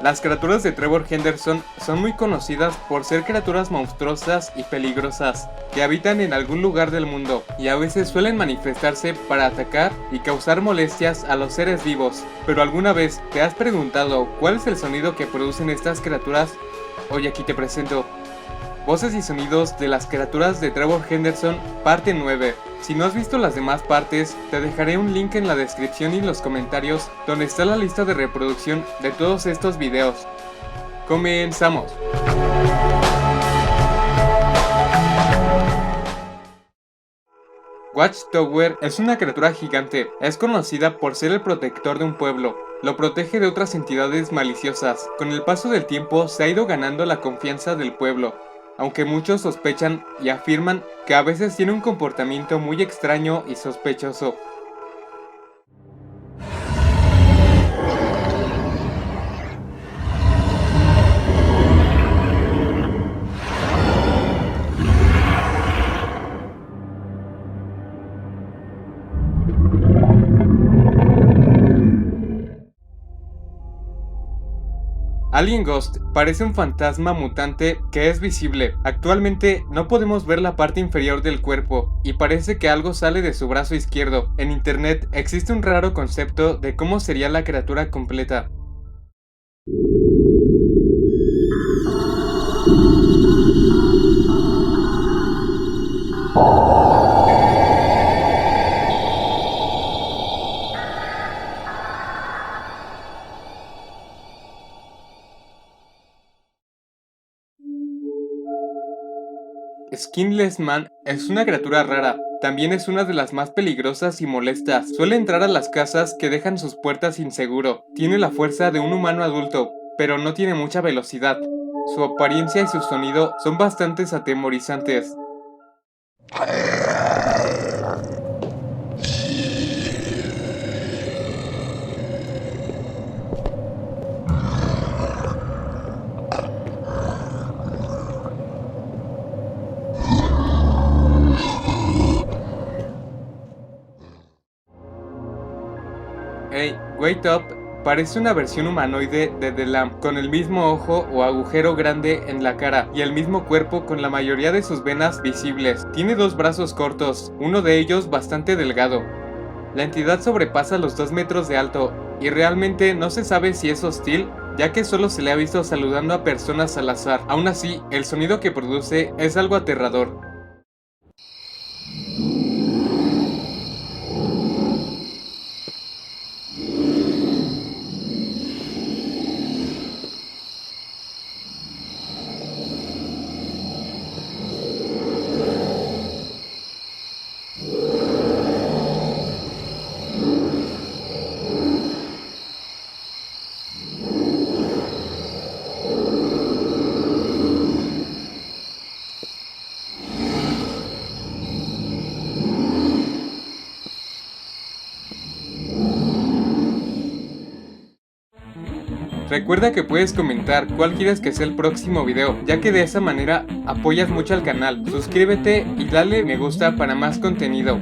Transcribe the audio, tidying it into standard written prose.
Las criaturas de Trevor Henderson son muy conocidas por ser criaturas monstruosas y peligrosas que habitan en algún lugar del mundo y a veces suelen manifestarse para atacar y causar molestias a los seres vivos. Pero ¿alguna vez te has preguntado cuál es el sonido que producen estas criaturas? Hoy aquí te presento Voces y sonidos de las criaturas de Trevor Henderson, parte 9. Si no has visto las demás partes, te dejaré un link en la descripción y los comentarios donde está la lista de reproducción de todos estos videos. ¡Comenzamos! Watchtower es una criatura gigante, es conocida por ser el protector de un pueblo, lo protege de otras entidades maliciosas. Con el paso del tiempo se ha ido ganando la confianza del pueblo, aunque muchos sospechan y afirman que a veces tiene un comportamiento muy extraño y sospechoso. Alien Ghost parece un fantasma mutante que es visible. Actualmente no podemos ver la parte inferior del cuerpo y parece que algo sale de su brazo izquierdo. En internet existe un raro concepto de cómo sería la criatura completa. Skinless Man es una criatura rara, también es una de las más peligrosas y molestas. Suele entrar a las casas que dejan sus puertas sin seguro. Tiene la fuerza de un humano adulto, pero no tiene mucha velocidad. Su apariencia y su sonido son bastante atemorizantes. Hey, Wait Up parece una versión humanoide de The Lamb, con el mismo ojo o agujero grande en la cara y el mismo cuerpo con la mayoría de sus venas visibles. Tiene dos brazos cortos, uno de ellos bastante delgado. La entidad sobrepasa los 2 metros de alto y realmente no se sabe si es hostil, ya que solo se le ha visto saludando a personas al azar. Aún así, el sonido que produce es algo aterrador. Recuerda que puedes comentar cuál quieres que sea el próximo video, ya que de esa manera apoyas mucho al canal. Suscríbete y dale me gusta para más contenido.